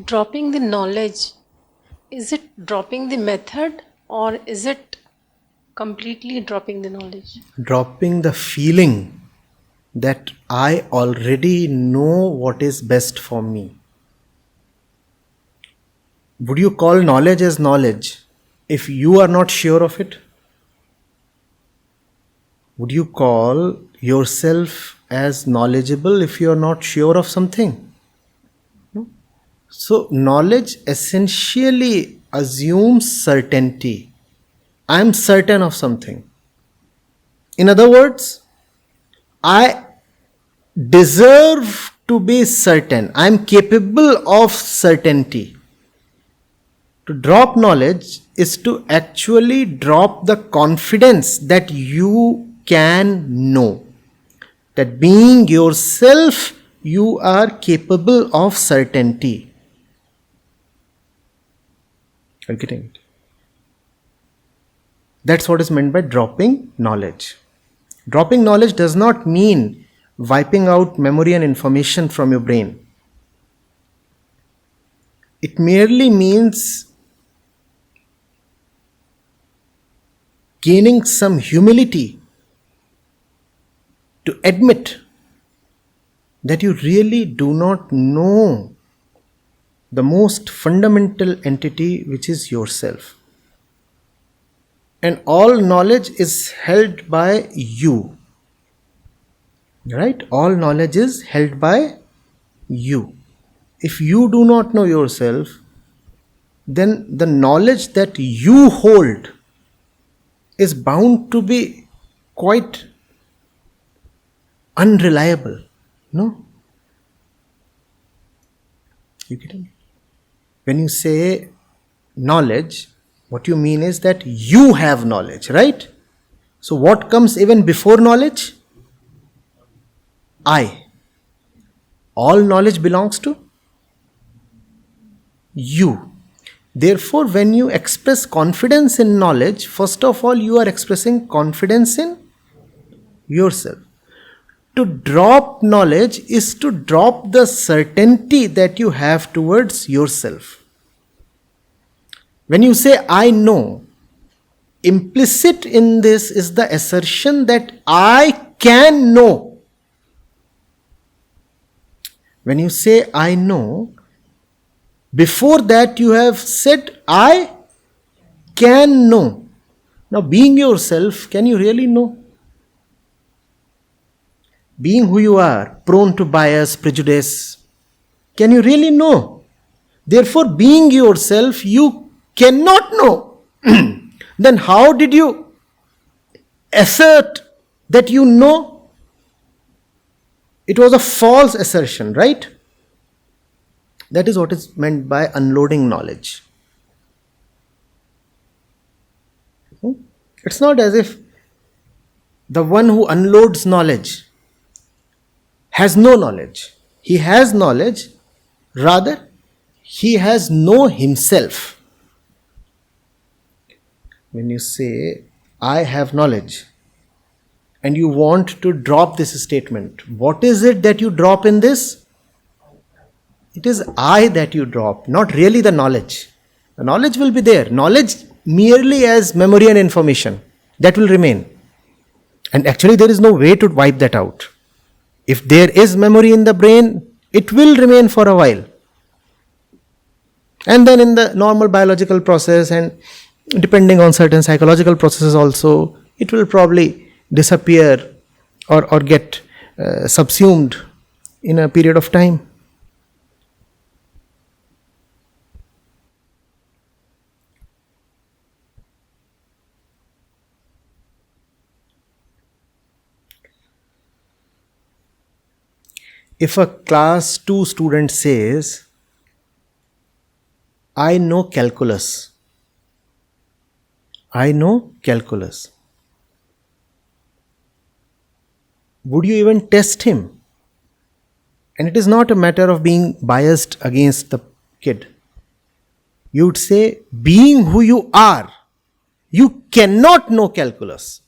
Dropping the knowledge, is it dropping the method or is it completely dropping the knowledge? Dropping the feeling that I already know what is best for me. Would you call knowledge as knowledge if you are not sure of it? Would you call yourself as knowledgeable if you are not sure of something? No. So, knowledge essentially assumes certainty. I am certain of something. In other words, I deserve to be certain. I am capable of certainty. To drop knowledge is to actually drop the confidence that you can know. That being yourself, you are capable of certainty. Are you getting it? That's what is meant by dropping knowledge. Dropping knowledge does not mean wiping out memory and information from your brain. It merely means gaining some humility to admit that you really do not know the most fundamental entity, which is yourself. And all knowledge is held by you. Right? All knowledge is held by you. If you do not know yourself, then the knowledge that you hold is bound to be quite unreliable. No? You getting it? When you say knowledge, what you mean is that you have knowledge, right? So what comes even before knowledge? I. All knowledge belongs to you. Therefore, when you express confidence in knowledge, first of all, you are expressing confidence in yourself. To drop knowledge is to drop the certainty that you have towards yourself. When you say, I know, implicit in this is the assertion that I can know. When you say, I know, before that you have said, I can know. Now, being yourself, can you really know? Being who you are, prone to bias, prejudice, can you really know? Therefore, being yourself, you cannot know. Then how did you assert that you know? It was a false assertion, right? That is what is meant by unloading knowledge. It's not as if the one who unloads knowledge has no knowledge. He has knowledge, rather, he has no himself. When you say, I have knowledge, and you want to drop this statement, what is it that you drop in this? It is I that you drop, not really the knowledge. The knowledge will be there. Knowledge merely as memory and information. That will remain. And actually there is no way to wipe that out. If there is memory in the brain, it will remain for a while. And then in the normal biological process and depending on certain psychological processes also, it will probably disappear or get subsumed in a period of time. If a class 2 student says, I know calculus. I know calculus. Would you even test him? And it is not a matter of being biased against the kid. You would say, being who you are, you cannot know calculus.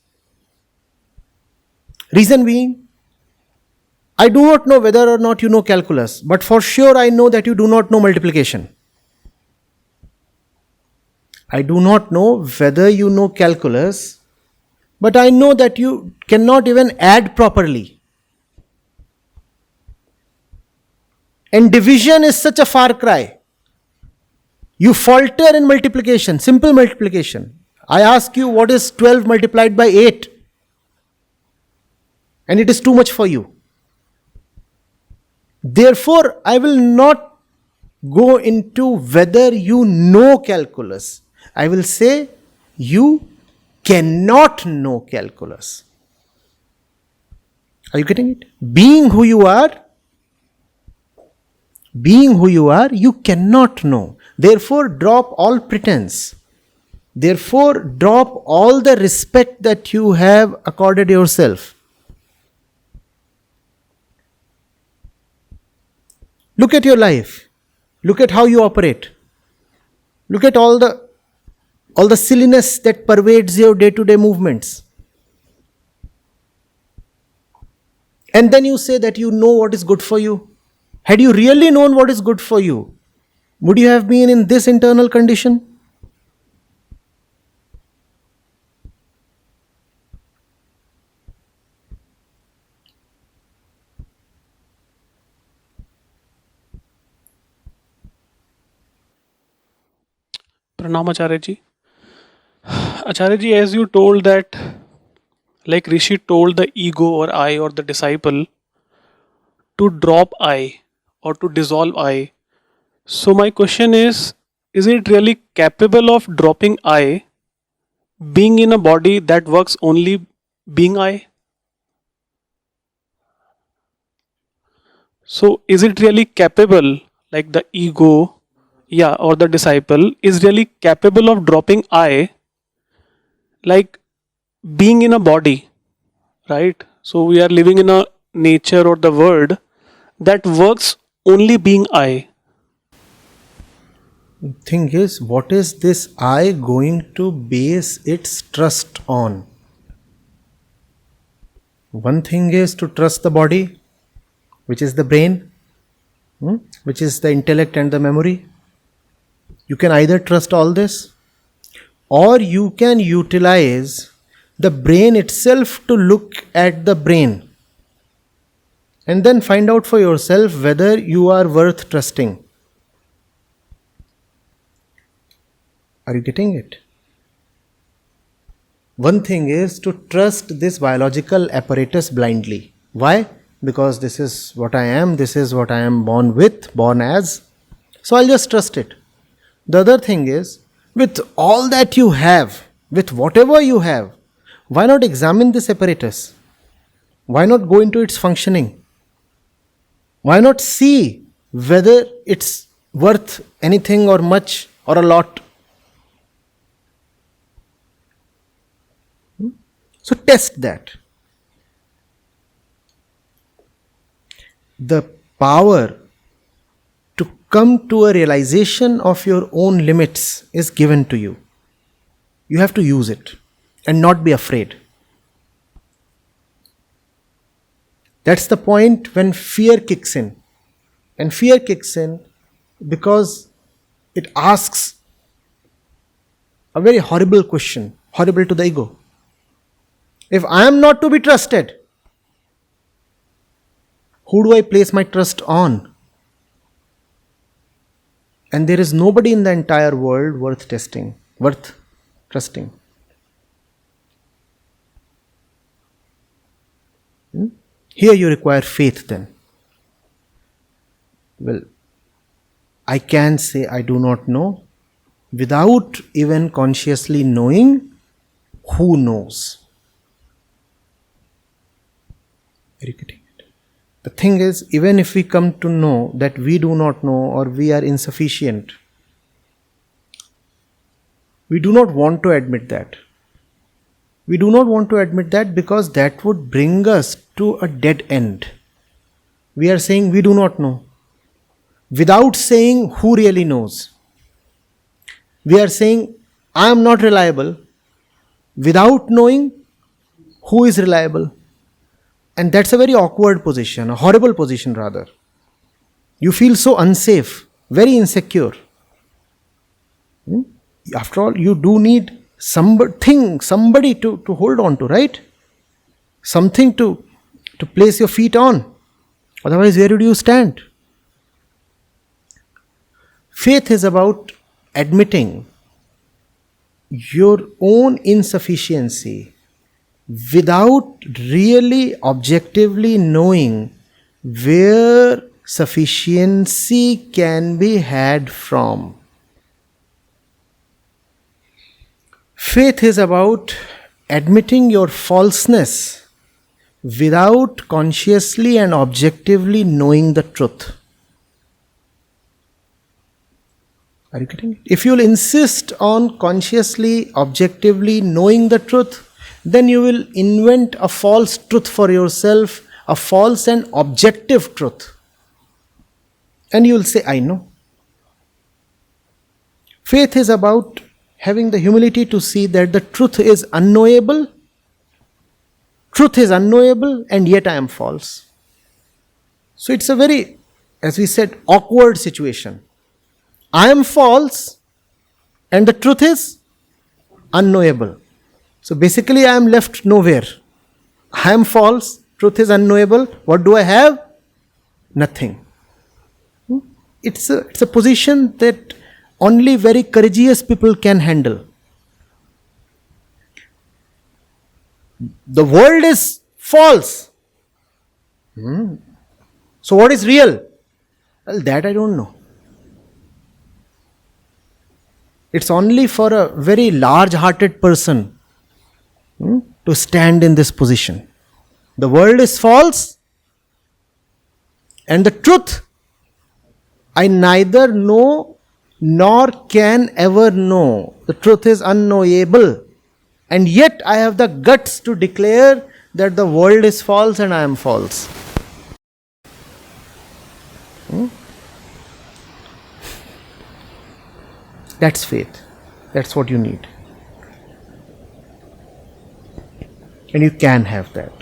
Reason being, I do not know whether or not you know calculus, but for sure I know that you do not know multiplication. I do not know whether you know calculus, but I know that you cannot even add properly. And division is such a far cry. You falter in multiplication, simple multiplication. I ask you, what is 12 multiplied by 8? And it is too much for you. Therefore, I will not go into whether you know calculus. I will say, you cannot know calculus. Are you getting it? Being who you are, you cannot know. Therefore, drop all pretense. Therefore, drop all the respect that you have accorded yourself. Look at your life. Look at how you operate. Look at all the silliness that pervades your day-to-day movements. And then you say that you know what is good for you. Had you really known what is good for you, would you have been in this internal condition? Pranam Acharya ji. Acharya ji, as you told that, like Rishi told the ego or I or the disciple to drop I or to dissolve I. So my question is it really capable of dropping I, being in a body that works only being I? So is it really capable, like the ego, yeah, or the disciple is really capable of dropping I, like being in a body, right? So we are living in a nature or the world that works only being I. Thing is, what is this I going to base its trust on? One thing is to trust the body, which is the brain, which is the intellect and the memory. You can either trust all this, or you can utilize the brain itself to look at the brain and then find out for yourself whether you are worth trusting. Are you getting it? One thing is to trust this biological apparatus blindly. Why? Because this is what I am, this is what I am born with, born as. So I'll just trust it. The other thing is, with all that you have, with whatever you have, why not examine this apparatus? Why not go into its functioning? Why not see whether it's worth anything or much or a lot? So test that. The power to come to a realization of your own limits is given to you. You have to use it and not be afraid. That's the point when fear kicks in. And fear kicks in because it asks a very horrible question, horrible to the ego. If I am not to be trusted, who do I place my trust on? And there is nobody in the entire world worth trusting. Here you require faith then. Well, I can say I do not know without even consciously knowing who knows. Are you getting it? The thing is, even if we come to know that we do not know or we are insufficient, we do not want to admit that. We do not want to admit that because that would bring us to a dead end. We are saying we do not know, without saying who really knows. We are saying I am not reliable, without knowing who is reliable. And that's a very awkward position, a horrible position rather. You feel so unsafe, very insecure. After all, you do need somebody to hold on to, right? Something to place your feet on. Otherwise, where do you stand? Faith is about admitting your own insufficiency without really objectively knowing where sufficiency can be had from. Faith is about admitting your falseness without consciously and objectively knowing the truth. Are you getting it? If you'll insist on consciously, objectively knowing the truth, then you will invent a false truth for yourself, a false and objective truth. And you will say, I know. Faith is about having the humility to see that the truth is unknowable. Truth is unknowable, and yet I am false. So it's a very, as we said, awkward situation. I am false, and the truth is unknowable. So basically I am left nowhere. I am false, truth is unknowable. What do I have? Nothing. It's a position that only very courageous people can handle. The world is false. So what is real? Well, that I don't know. It's only for a very large-hearted person to stand in this position. The world is false, and the truth I neither know nor can ever know. The truth is unknowable, and yet I have the guts to declare that the world is false and I am false. That's faith. That's what you need. And you can have that.